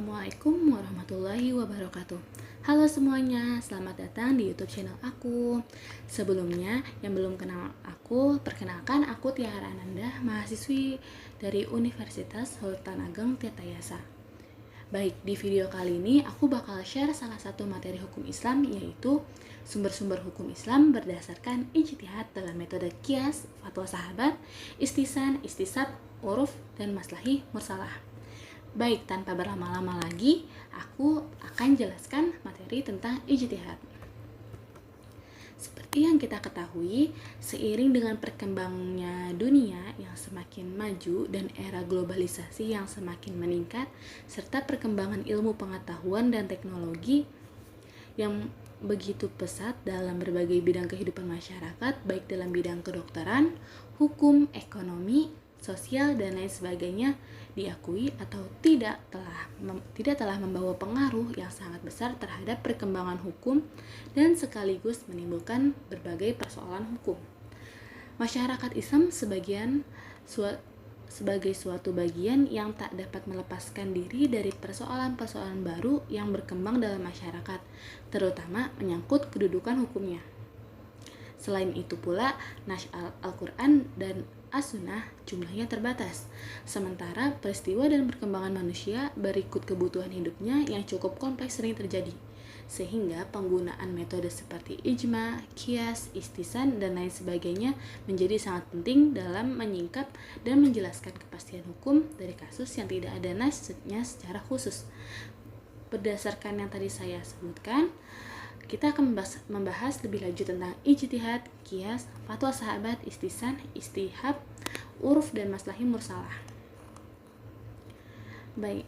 Assalamualaikum warahmatullahi wabarakatuh. Halo semuanya, selamat datang di YouTube channel aku. Sebelumnya, yang belum kenal aku, perkenalkan aku Tiara Ananda, mahasiswi dari Universitas Sultan Ageng Tirtayasa. Baik, di video kali ini aku bakal share salah satu materi hukum Islam, yaitu sumber-sumber hukum Islam berdasarkan ijtihad dalam metode qiyas, fatwa sahabat, istisan, istisab, uruf, dan maslahi mursalah. Baik, tanpa berlama-lama lagi, aku akan jelaskan materi tentang ijtihad. Seperti yang kita ketahui, seiring dengan perkembangannya dunia yang semakin maju dan era globalisasi yang semakin meningkat, serta perkembangan ilmu pengetahuan dan teknologi yang begitu pesat dalam berbagai bidang kehidupan masyarakat, baik dalam bidang kedokteran, hukum, ekonomi, sosial, dan lain sebagainya, diakui atau tidak telah membawa pengaruh yang sangat besar terhadap perkembangan hukum dan sekaligus menimbulkan berbagai persoalan hukum. Masyarakat Islam sebagai suatu bagian yang tak dapat melepaskan diri dari persoalan-persoalan baru yang berkembang dalam masyarakat, terutama menyangkut kedudukan hukumnya. Selain itu pula, nash Al-Quran dan As-Sunnah jumlahnya terbatas, sementara peristiwa dan perkembangan manusia berikut kebutuhan hidupnya yang cukup kompleks sering terjadi, sehingga penggunaan metode seperti ijma, qiyas, istisan, dan lain sebagainya menjadi sangat penting dalam menyingkap dan menjelaskan kepastian hukum dari kasus yang tidak ada nassnya secara khusus. Berdasarkan yang tadi saya sebutkan, kita akan membahas lebih lanjut tentang ijtihad, qiyas, fatwa sahabat, istisan, istihab, uruf, dan maslahi mursalah. Baik.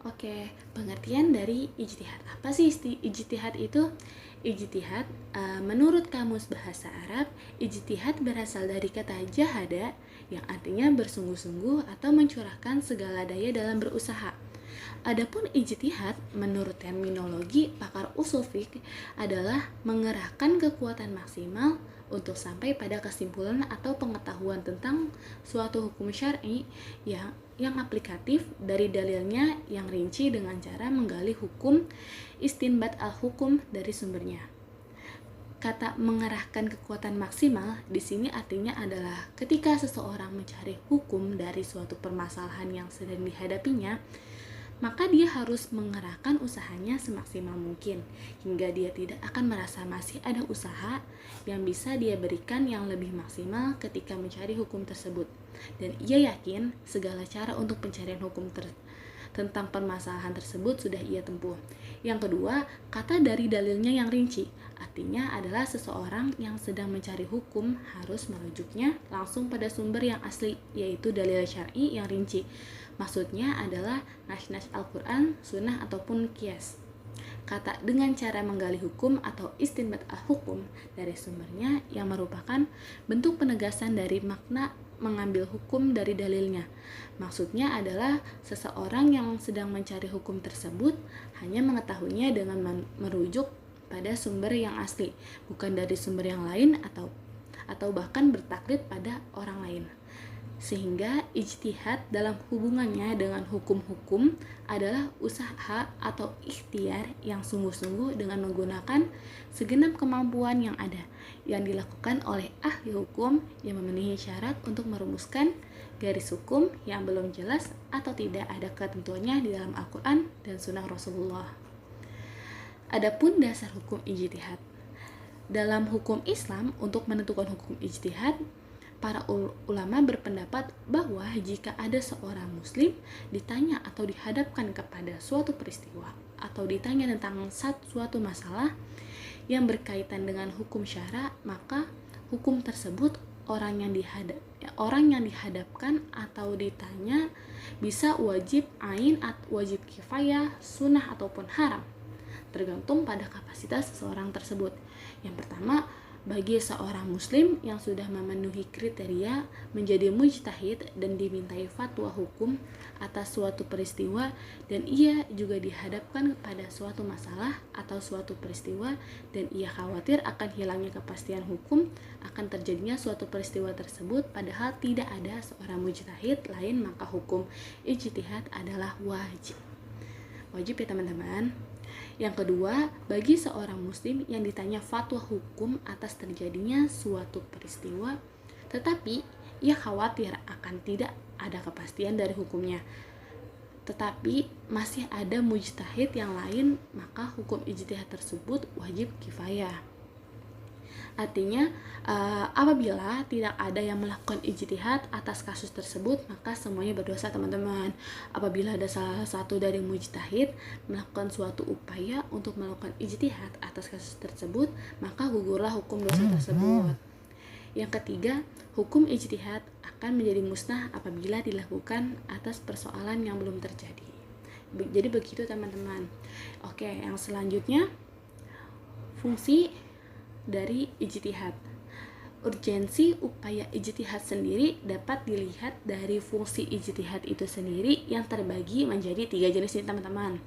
Oke, pengertian dari ijtihad. Apa sih ijtihad itu? Ijtihad, menurut Kamus Bahasa Arab, ijtihad berasal dari kata jahada yang artinya bersungguh-sungguh atau mencurahkan segala daya dalam berusaha. Adapun ijtihad menurut terminologi pakar ushul fiqh adalah mengerahkan kekuatan maksimal untuk sampai pada kesimpulan atau pengetahuan tentang suatu hukum syar'i yang aplikatif dari dalilnya yang rinci dengan cara menggali hukum istinbat al-hukum dari sumbernya. Kata mengerahkan kekuatan maksimal di sini artinya adalah ketika seseorang mencari hukum dari suatu permasalahan yang sedang dihadapinya, maka dia harus mengerahkan usahanya semaksimal mungkin hingga dia tidak akan merasa masih ada usaha yang bisa dia berikan yang lebih maksimal ketika mencari hukum tersebut. Dan ia yakin segala cara untuk pencarian hukum tentang permasalahan tersebut sudah ia tempuh. Yang kedua, kata dari dalilnya yang rinci, artinya adalah seseorang yang sedang mencari hukum harus merujuknya langsung pada sumber yang asli, yaitu dalil syar'i yang rinci. Maksudnya adalah nash Al-Quran, Sunnah, ataupun qiyas. Kata dengan cara menggali hukum atau istinbat al-hukum dari sumbernya yang merupakan bentuk penegasan dari makna mengambil hukum dari dalilnya. Maksudnya adalah seseorang yang sedang mencari hukum tersebut hanya mengetahuinya dengan merujuk pada sumber yang asli, bukan dari sumber yang lain atau bahkan bertaklid pada orang lain. Sehingga ijtihad dalam hubungannya dengan hukum-hukum adalah usaha atau ikhtiar yang sungguh-sungguh dengan menggunakan segenap kemampuan yang ada, yang dilakukan oleh ahli hukum yang memenuhi syarat untuk merumuskan garis hukum yang belum jelas atau tidak ada ketentuannya di dalam Al-Quran dan Sunnah Rasulullah. Adapun dasar hukum ijtihad. Dalam hukum Islam, untuk menentukan hukum ijtihad, para ulama berpendapat bahwa jika ada seorang muslim ditanya atau dihadapkan kepada suatu peristiwa atau ditanya tentang suatu masalah yang berkaitan dengan hukum syara, maka hukum tersebut orang yang dihadapkan atau ditanya bisa wajib ain atau wajib kifayah, sunnah, ataupun haram, tergantung pada kapasitas seseorang tersebut. Yang pertama, bagi seorang muslim yang sudah memenuhi kriteria menjadi mujtahid dan dimintai fatwa hukum atas suatu peristiwa, dan ia juga dihadapkan kepada suatu masalah atau suatu peristiwa dan ia khawatir akan hilangnya kepastian hukum akan terjadinya suatu peristiwa tersebut padahal tidak ada seorang mujtahid lain, maka hukum ijtihad adalah wajib. Wajib ya teman-teman. Yang kedua, bagi seorang muslim yang ditanya fatwa hukum atas terjadinya suatu peristiwa, tetapi ia khawatir akan tidak ada kepastian dari hukumnya, tetapi masih ada mujtahid yang lain, maka hukum ijtihad tersebut wajib kifayah. Artinya, apabila tidak ada yang melakukan ijtihad atas kasus tersebut, maka semuanya berdosa teman-teman. Apabila ada salah satu dari mujtahid melakukan suatu upaya untuk melakukan ijtihad atas kasus tersebut, maka gugurlah hukum dosa tersebut. Yang ketiga, hukum ijtihad akan menjadi musnah apabila dilakukan atas persoalan yang belum terjadi. Jadi begitu teman-teman. Oke, yang selanjutnya, fungsi dari ijtihad. Urgensi upaya ijtihad sendiri dapat dilihat dari fungsi ijtihad itu sendiri yang terbagi menjadi 3 jenis ini teman-teman.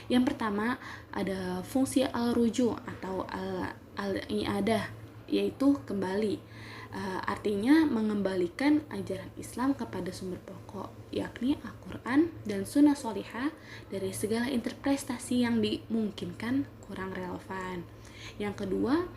Yang pertama ada fungsi al-ruju atau al-i'adah, yaitu kembali. Artinya mengembalikan ajaran Islam kepada sumber pokok, yakni Al-Quran dan Sunnah Sholihah dari segala interpretasi yang dimungkinkan kurang relevan. Yang kedua,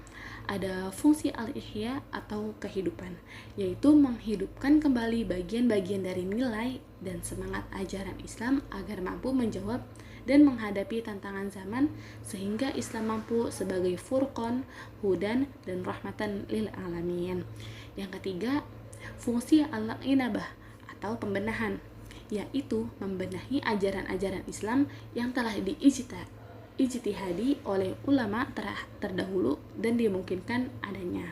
ada fungsi al-ihya atau kehidupan, yaitu menghidupkan kembali bagian-bagian dari nilai dan semangat ajaran Islam agar mampu menjawab dan menghadapi tantangan zaman sehingga Islam mampu sebagai furqan, hudan, dan rahmatan lil alamin. Yang ketiga, fungsi al-inabah atau pembenahan, yaitu membenahi ajaran-ajaran Islam yang telah ijtihadi oleh ulama terdahulu dan dimungkinkan adanya.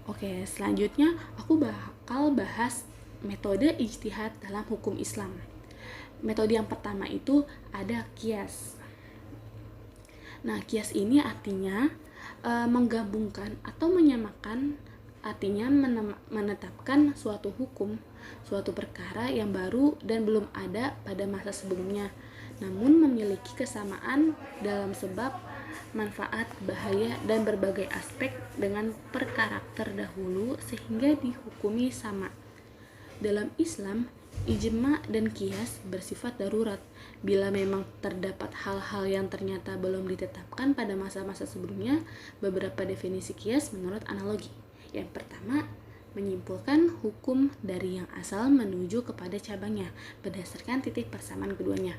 Oke, selanjutnya aku bakal bahas metode ijtihad dalam hukum Islam. Metode yang pertama itu ada qiyas. Nah, qiyas ini artinya menggabungkan atau menyamakan, artinya menetapkan suatu hukum, suatu perkara yang baru dan belum ada pada masa sebelumnya, namun memiliki kesamaan dalam sebab, manfaat, bahaya, dan berbagai aspek dengan perkara terdahulu sehingga dihukumi sama. Dalam Islam, ijma dan qiyas bersifat darurat. Bila memang terdapat hal-hal yang ternyata belum ditetapkan pada masa-masa sebelumnya, beberapa definisi qiyas menurut analogi. Yang pertama, menyimpulkan hukum dari yang asal menuju kepada cabangnya berdasarkan titik persamaan keduanya.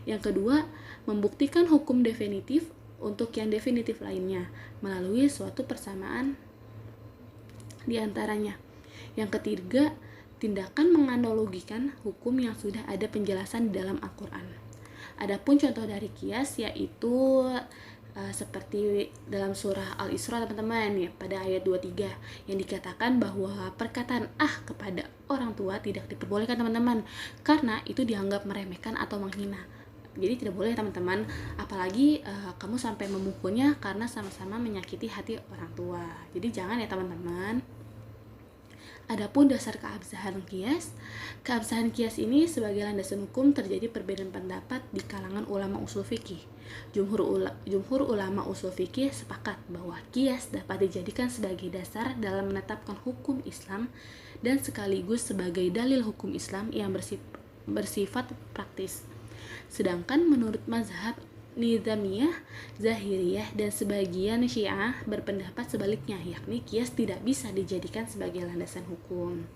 Yang kedua, membuktikan hukum definitif untuk yang definitif lainnya melalui suatu persamaan di antaranya. Yang ketiga, tindakan menganalogikan hukum yang sudah ada penjelasan di dalam Al-Quran. Adapun contoh dari qiyas yaitu seperti dalam surah Al-Isra teman-teman ya, pada ayat 23 yang dikatakan bahwa perkataan kepada orang tua tidak diperbolehkan teman-teman, karena itu dianggap meremehkan atau menghina. Jadi tidak boleh teman-teman, apalagi kamu sampai memukulnya karena sama-sama menyakiti hati orang tua. Jadi jangan ya teman-teman. Adapun dasar keabsahan qiyas ini sebagai landasan hukum terjadi perbedaan pendapat di kalangan ulama usul fikih. Jumhur ulama usul fikih sepakat bahwa qiyas dapat dijadikan sebagai dasar dalam menetapkan hukum Islam dan sekaligus sebagai dalil hukum Islam yang bersifat praktis. Sedangkan menurut mazhab Nizamiyah, Zahiriyah, dan sebagian Syiah berpendapat sebaliknya, yakni qiyas tidak bisa dijadikan sebagai landasan hukum.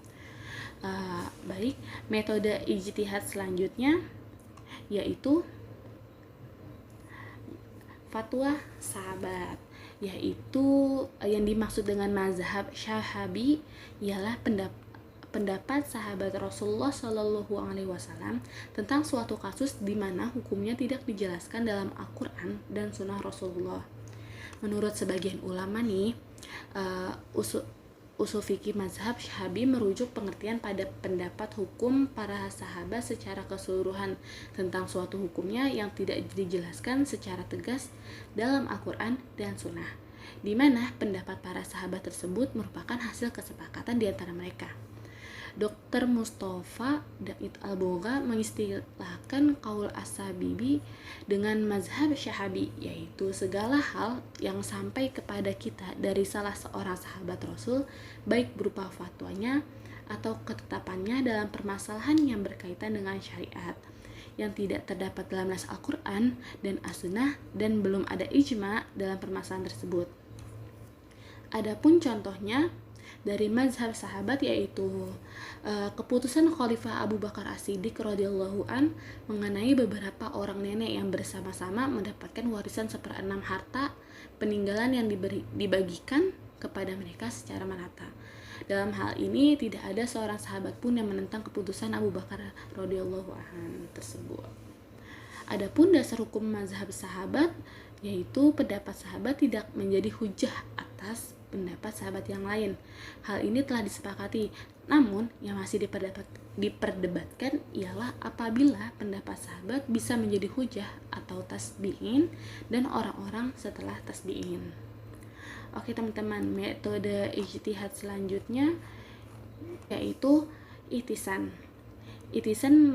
Baik, metode ijtihad selanjutnya yaitu fatwa sahabat, yaitu yang dimaksud dengan mazhab Syahabi ialah pendapat sahabat Rasulullah Shallallahu Alaihi Wasallam tentang suatu kasus di mana hukumnya tidak dijelaskan dalam Al-Quran dan Sunnah Rasulullah. Menurut sebagian ulama nih, usul fikih mazhab Syahabi merujuk pengertian pada pendapat hukum para sahabat secara keseluruhan tentang suatu hukumnya yang tidak dijelaskan secara tegas dalam Al-Quran dan Sunnah. di mana pendapat para sahabat tersebut merupakan hasil kesepakatan di antara mereka. Dr. Mustafa Daid Al-Bogha mengistilahkan qaul as-sabibi dengan mazhab syahabi, yaitu segala hal yang sampai kepada kita dari salah seorang sahabat Rasul, baik berupa fatwanya atau ketetapannya dalam permasalahan yang berkaitan dengan syariat, yang tidak terdapat dalam nas Al-Quran dan As-Sunnah dan belum ada ijma dalam permasalahan tersebut. Adapun contohnya dari mazhab sahabat, yaitu keputusan Khalifah Abu Bakar As-Siddiq radhiyallahu an mengenai beberapa orang nenek yang bersama-sama mendapatkan warisan 1/6 harta peninggalan yang dibagikan kepada mereka secara merata. Dalam hal ini tidak ada seorang sahabat pun yang menentang keputusan Abu Bakar radhiyallahu an tersebut. Adapun dasar hukum mazhab sahabat, yaitu pendapat sahabat tidak menjadi hujah atas pendapat sahabat yang lain. Hal ini telah disepakati, namun yang masih diperdebatkan ialah apabila pendapat sahabat bisa menjadi hujah atau tasbi'in dan orang-orang setelah tasbi'in. Oke teman-teman, metode ijtihad selanjutnya yaitu ihtisan. Ihtisan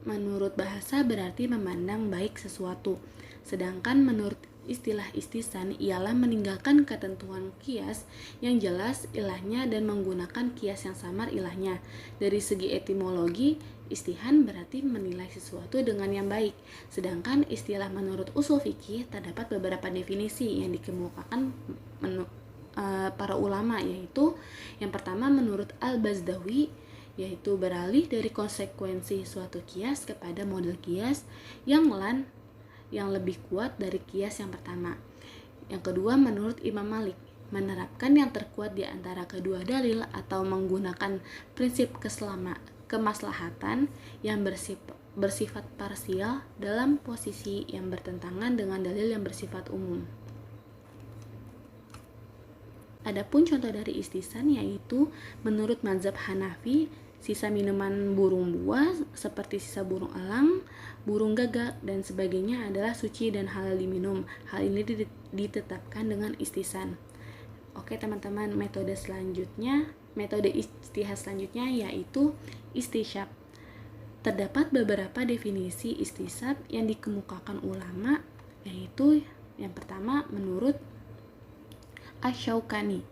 menurut bahasa berarti memandang baik sesuatu, sedangkan menurut istilah ihtisan ialah meninggalkan ketentuan qiyas yang jelas ilahnya dan menggunakan qiyas yang samar ilahnya. Dari segi etimologi, istihan berarti menilai sesuatu dengan yang baik, sedangkan istilah menurut usul fikih terdapat beberapa definisi yang dikemukakan para ulama, yaitu yang pertama menurut Al-Bazdawi, yaitu beralih dari konsekuensi suatu qiyas kepada model qiyas yang lebih kuat dari qiyas yang pertama. Yang kedua menurut Imam Malik, menerapkan yang terkuat di antara kedua dalil atau menggunakan prinsip kemaslahatan yang bersifat parsial dalam posisi yang bertentangan dengan dalil yang bersifat umum. Adapun contoh dari ihtisan yaitu menurut mazhab Hanafi, sisa minuman burung buah seperti sisa burung elang, burung gagak, dan sebagainya adalah suci dan halal diminum. Hal ini ditetapkan dengan ihtisan. Oke teman-teman, metode ijtihad selanjutnya yaitu istisyab. Terdapat beberapa definisi istisyab yang dikemukakan ulama, yaitu yang pertama menurut Asy-Syaukani,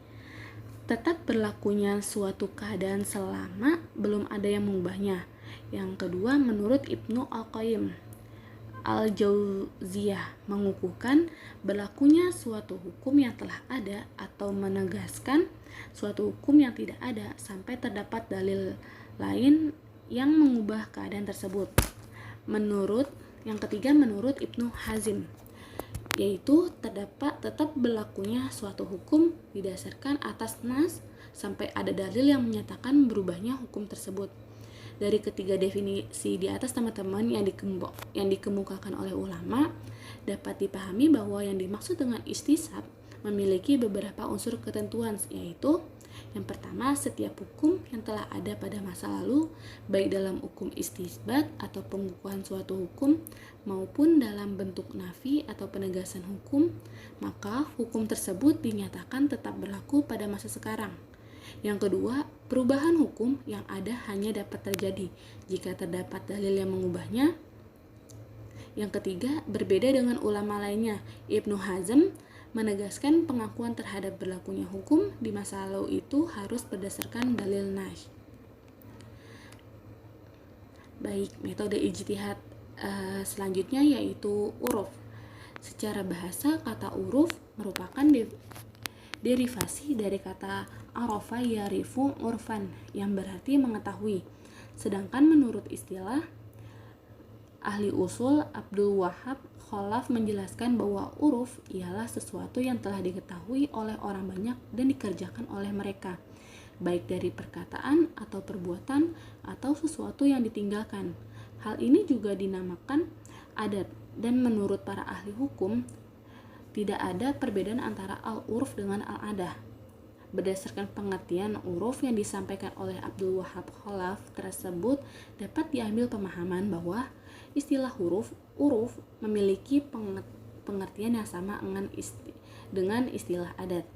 tetap berlakunya suatu keadaan selama belum ada yang mengubahnya. Yang kedua menurut Ibnu Al-Qayyim Al-Jauziyah, mengukuhkan berlakunya suatu hukum yang telah ada atau menegaskan suatu hukum yang tidak ada sampai terdapat dalil lain yang mengubah keadaan tersebut. Yang ketiga menurut Ibnu Hazm, yaitu tetap berlakunya suatu hukum didasarkan atas nas sampai ada dalil yang menyatakan berubahnya hukum tersebut. Dari ketiga definisi di atas teman-teman yang dikemukakan oleh ulama, dapat dipahami bahwa yang dimaksud dengan istisab memiliki beberapa unsur ketentuan, yaitu yang pertama, setiap hukum yang telah ada pada masa lalu, baik dalam hukum istisbat atau pengukuhan suatu hukum maupun dalam bentuk nafi atau penegasan hukum, maka hukum tersebut dinyatakan tetap berlaku pada masa sekarang. Yang kedua, perubahan hukum yang ada hanya dapat terjadi jika terdapat dalil yang mengubahnya. Yang ketiga, berbeda dengan ulama lainnya, Ibnu Hazm menegaskan pengakuan terhadap berlakunya hukum di masa lalu itu harus berdasarkan dalil nas. Baik, metode ijtihad selanjutnya yaitu uruf. Secara bahasa, kata uruf merupakan derivasi dari kata arafa yarifu urfan yang berarti mengetahui. Sedangkan menurut istilah ahli usul Abdul Wahab Khalaf menjelaskan bahwa uruf ialah sesuatu yang telah diketahui oleh orang banyak dan dikerjakan oleh mereka, baik dari perkataan atau perbuatan atau sesuatu yang ditinggalkan. Hal ini juga dinamakan adat, dan menurut para ahli hukum tidak ada perbedaan antara al-urf dengan al-adah. Berdasarkan pengertian uruf yang disampaikan oleh Abdul Wahab Khalaf tersebut, dapat diambil pemahaman bahwa istilah uruf memiliki pengertian yang sama dengan istilah adat.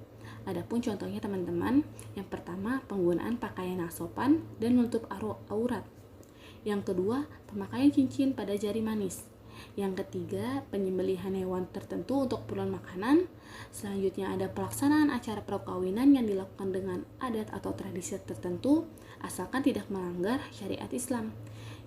Adapun contohnya teman-teman, yang pertama penggunaan pakaian yang sopan dan menutup aurat. Yang kedua, pemakaian cincin pada jari manis. Yang ketiga, penyembelihan hewan tertentu untuk keperluan makanan. Selanjutnya ada pelaksanaan acara perkawinan yang dilakukan dengan adat atau tradisi tertentu, asalkan tidak melanggar syariat Islam.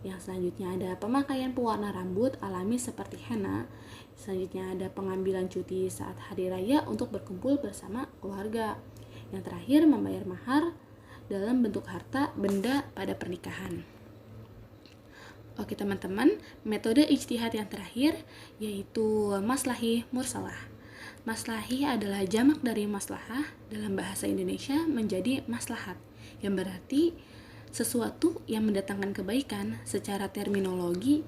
Yang selanjutnya ada pemakaian pewarna rambut alami seperti henna. Selanjutnya ada pengambilan cuti saat hari raya untuk berkumpul bersama keluarga. Yang terakhir, membayar mahar dalam bentuk harta benda pada pernikahan. Oke teman-teman, metode ijtihad yang terakhir yaitu maslahi mursalah. Maslahi adalah jamak dari maslahah, dalam bahasa Indonesia menjadi maslahat, yang berarti sesuatu yang mendatangkan kebaikan. Secara terminologi,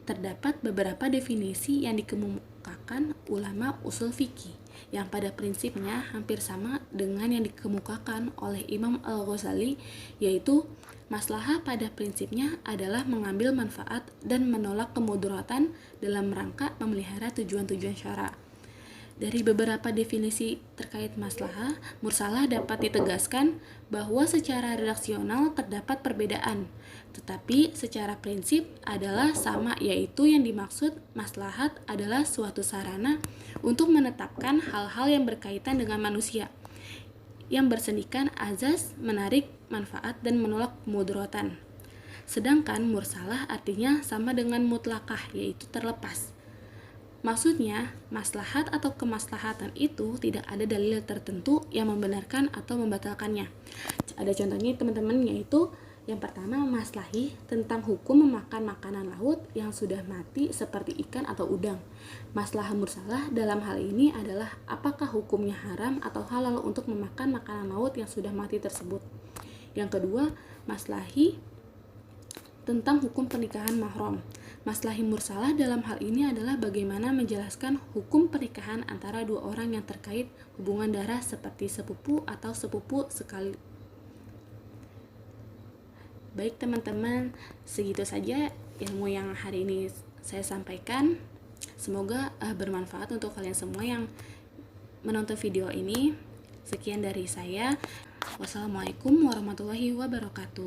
terdapat beberapa definisi yang dikemukakan ulama usul fikih, yang pada prinsipnya hampir sama dengan yang dikemukakan oleh Imam Al-Ghazali, yaitu maslahah pada prinsipnya adalah mengambil manfaat dan menolak kemudaratan dalam rangka memelihara tujuan-tujuan syara. Dari beberapa definisi terkait maslahah mursalah dapat ditegaskan bahwa secara redaksional terdapat perbedaan, tetapi secara prinsip adalah sama, yaitu yang dimaksud maslahat adalah suatu sarana untuk menetapkan hal-hal yang berkaitan dengan manusia, yang bersendikan azas, menarik manfaat dan menolak kemudaratan. Sedangkan mursalah artinya sama dengan mutlakah, yaitu terlepas. Maksudnya, maslahat atau kemaslahatan itu tidak ada dalil tertentu yang membenarkan atau membatalkannya. Ada contohnya teman-teman, yaitu yang pertama maslahi tentang hukum memakan makanan laut yang sudah mati seperti ikan atau udang. Maslahah mursalah dalam hal ini adalah apakah hukumnya haram atau halal untuk memakan makanan laut yang sudah mati tersebut. Yang kedua, maslahi tentang hukum pernikahan mahram. Maslahi mursalah dalam hal ini adalah bagaimana menjelaskan hukum pernikahan antara dua orang yang terkait hubungan darah seperti sepupu atau sepupu sekali. Baik teman-teman, segitu saja ilmu yang hari ini saya sampaikan. Semoga bermanfaat untuk kalian semua yang menonton video ini. Sekian dari saya. Wassalamualaikum warahmatullahi wabarakatuh.